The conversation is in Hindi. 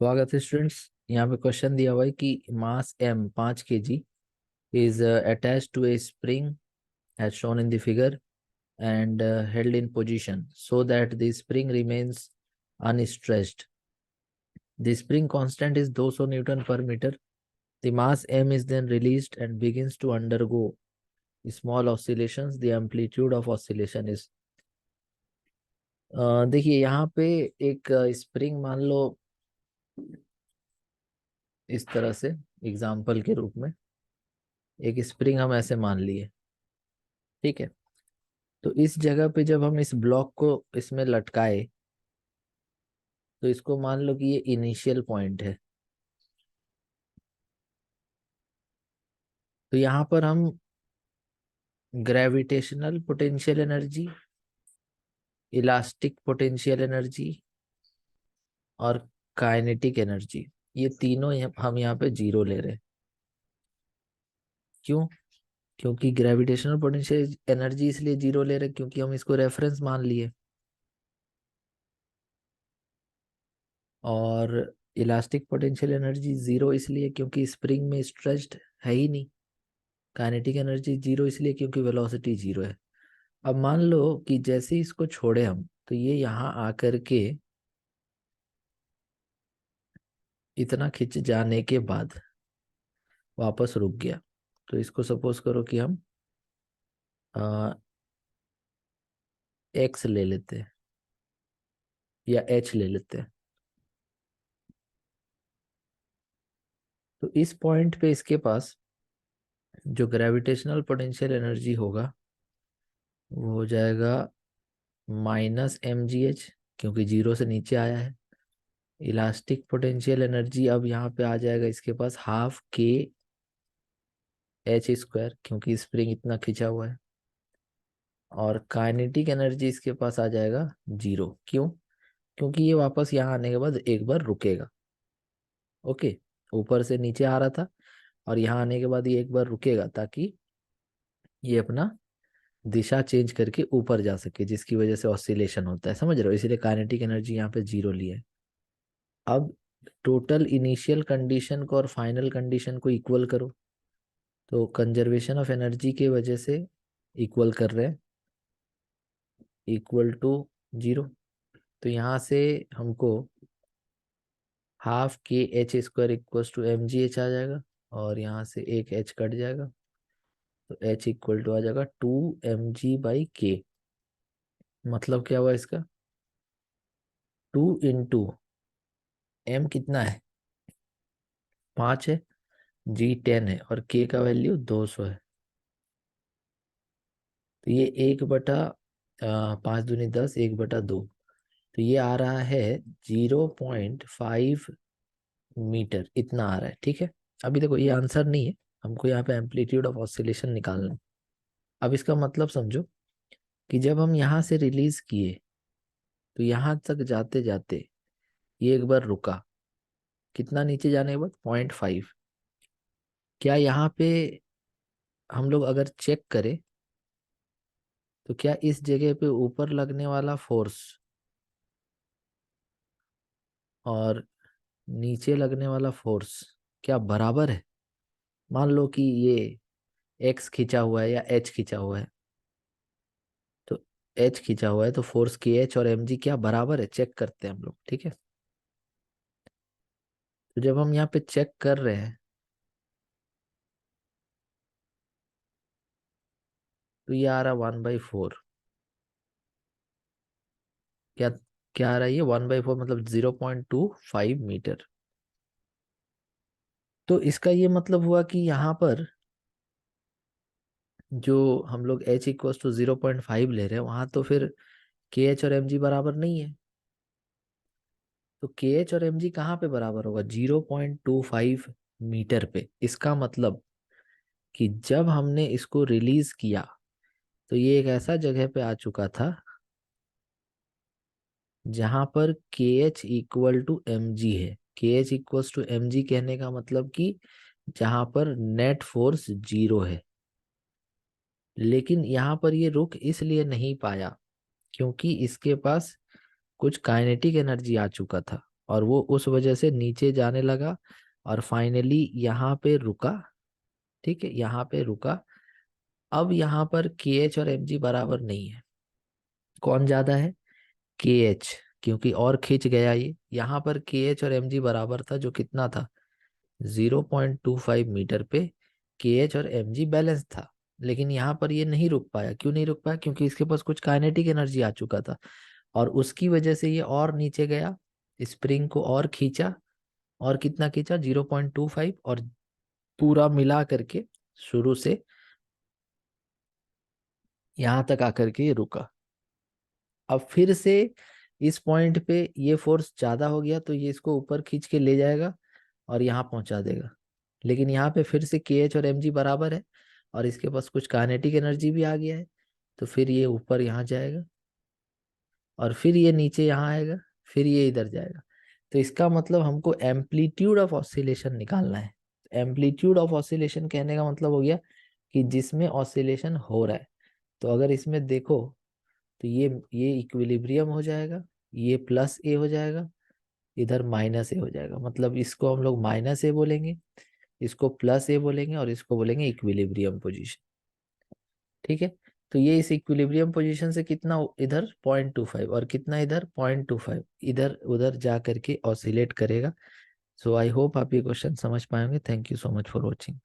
स्वागत है स्टूडेंट्स। यहाँ पे क्वेश्चन दिया हुआ है कि मास m 5 kg is attached to a spring as shown in the figure and held in position so that the spring remains unstretched. The spring constant is 200 Newton per meter. The mass m is then released and begins to undergo small oscillations. The amplitude of oscillation is देखिए यहाँ पे एक स्प्रिंग मान लो इस तरह से एग्जाम्पल के रूप में एक स्प्रिंग हम ऐसे मान लिए। ठीक है, तो इस जगह पे जब हम इस ब्लॉक को इसमें लटकाए तो इसको मान लो कि ये इनिशियल पॉइंट है। तो यहाँ पर हम gravitational potential energy, elastic potential energy और काइनेटिक एनर्जी, ये तीनों हम यहाँ पे जीरो ले रहे हैं। क्यों? क्योंकि ग्रेविटेशनल पोटेंशियल एनर्जी इसलिए जीरो ले रहे हैं क्योंकि हम इसको रेफरेंस मान लिए, और इलास्टिक पोटेंशियल एनर्जी जीरो इसलिए क्योंकि स्प्रिंग में स्ट्रेच्ड है ही नहीं। काइनेटिक एनर्जी जीरो इसलिए क्योंकि वेलोसिटी जीरो है। अब मान लो कि जैसे ही इसको छोड़े हम तो ये यहाँ आकर के इतना खिंच जाने के बाद वापस रुक गया। तो इसको सपोज करो कि हम एक्स ले लेते हैं या एच ले लेते हैं। तो इस पॉइंट पे इसके पास जो ग्रेविटेशनल पोटेंशियल एनर्जी होगा वो हो जाएगा -mgh, क्योंकि जीरो से नीचे आया है। इलास्टिक पोटेंशियल एनर्जी अब यहाँ पे आ जाएगा इसके पास ½ kh², क्योंकि स्प्रिंग इतना खिंचा हुआ है। और काइनेटिक एनर्जी इसके पास आ जाएगा जीरो। क्यों? क्योंकि ये वापस यहाँ आने के बाद एक बार रुकेगा। ओके, ऊपर से नीचे आ रहा था और यहाँ आने के बाद ये एक बार रुकेगा ताकि ये अपना दिशा चेंज करके ऊपर जा सके, जिसकी वजह से ऑसिलेशन होता है। समझ रहे हो? इसीलिए काइनेटिक एनर्जी यहाँ पे जीरो लिया है। अब टोटल इनिशियल कंडीशन को और फाइनल कंडीशन को इक्वल करो। तो कंजर्वेशन ऑफ एनर्जी की वजह से इक्वल कर रहे हैं, इक्वल टू जीरो। तो यहाँ से हमको ½ kh² इक्वल टू mgh आ जाएगा और यहाँ से एक h कट जाएगा तो h इक्वल टू आ जाएगा 2mg/k। मतलब क्या हुआ इसका? 2 × m कितना है? 5 है, g 10 है और k का वैल्यू 200 है। तो ये 1/5×10 1/2, तो ये आ रहा है 0.5 मीटर, इतना आ रहा है। ठीक है, अभी देखो ये आंसर नहीं है, हमको यहाँ पे एम्पलीट्यूड ऑफ ऑसिलेशन निकालना है। अब इसका मतलब समझो कि जब हम यहाँ से रिलीज किए तो यहाँ तक जाते जाते ये एक बार रुका। कितना नीचे जाने के बाद? 0.5। क्या यहाँ पे हम लोग अगर चेक करें तो क्या इस जगह पे ऊपर लगने वाला फोर्स और नीचे लगने वाला फोर्स क्या बराबर है? मान लो कि ये एक्स खींचा हुआ है या एच खींचा हुआ है। तो एच खींचा हुआ है तो फोर्स के एच और एम जी क्या बराबर है? चेक करते हैं हम लोग। ठीक है, तो जब हम यहाँ पे चेक कर रहे हैं तो ये आ रहा 1/4। क्या क्या आ रहा है? ये 1/4 मतलब 0.25 मीटर। तो इसका ये मतलब हुआ कि यहाँ पर जो हम लोग h इक्वल टू 0.5 ले रहे हैं वहां तो फिर के एच और एम जी बराबर नहीं है। तो के एच और एम जी कहाँ पे बराबर होगा? 0.25 मीटर पे। इसका मतलब कि जब हमने इसको रिलीज किया तो ये एक ऐसा जगह पे आ चुका था जहां पर K H equal to M G है। K H equal to M G कहने का मतलब कि जहां पर नेट फोर्स जीरो है। लेकिन यहाँ पर ये रुक इसलिए नहीं पाया क्योंकि इसके पास कुछ काइनेटिक एनर्जी आ चुका था। और वो उस वजह से नीचे जाने लगा और फाइनली यहाँ पे रुका। ठीक है, यहाँ पे रुका। अब यहाँ पर के एच और एम जी बराबर नहीं है। कौन ज्यादा है? के एच, क्योंकि और खींच गया ये। यहाँ पर के एच और एम जी बराबर था, जो कितना था? 0.25 मीटर पे के एच और एम जी बैलेंस था। लेकिन यहाँ पर ये नहीं रुक पाया। क्यों नहीं रुक पाया? क्योंकि इसके पास कुछ काइनेटिक एनर्जी आ चुका था, और उसकी वजह से ये और नीचे गया, स्प्रिंग को और खींचा। और कितना खींचा? 0.25। और पूरा मिला करके शुरू से यहाँ तक आकर के ये रुका। अब फिर से इस पॉइंट पे ये फोर्स ज्यादा हो गया, तो ये इसको ऊपर खींच के ले जाएगा और यहाँ पहुंचा देगा। लेकिन यहाँ पे फिर से के एच और एम जी बराबर है, और इसके पास कुछ काइनेटिक एनर्जी भी आ गया है। तो फिर ये ऊपर यहाँ जाएगा, और फिर ये नीचे यहाँ आएगा, फिर ये इधर जाएगा। तो इसका मतलब हमको एम्पलीट्यूड ऑफ ऑसिलेशन निकालना है। एम्पलीट्यूड ऑफ ऑसिलेशन कहने का मतलब हो गया कि जिसमें ऑसिलेशन हो रहा है। तो अगर इसमें देखो, तो ये इक्विलिब्रियम हो जाएगा, ये प्लस ए हो जाएगा, इधर माइनस ए हो जाएगा। मतलब इसको हम लोग माइनस ए बोलेंगे, इसको प्लस ए बोलेंगे, और इसको बोलेंगे इक्विलिब्रियम पोजीशन। ठीक है। तो ये इस इक्विलिब्रियम पोजीशन से कितना इधर 0.25, और कितना इधर 0.25, इधर उधर जा करके ऑसिलेट करेगा। सो आई होप आप ये क्वेश्चन समझ पाएंगे। Thank you so much for watching.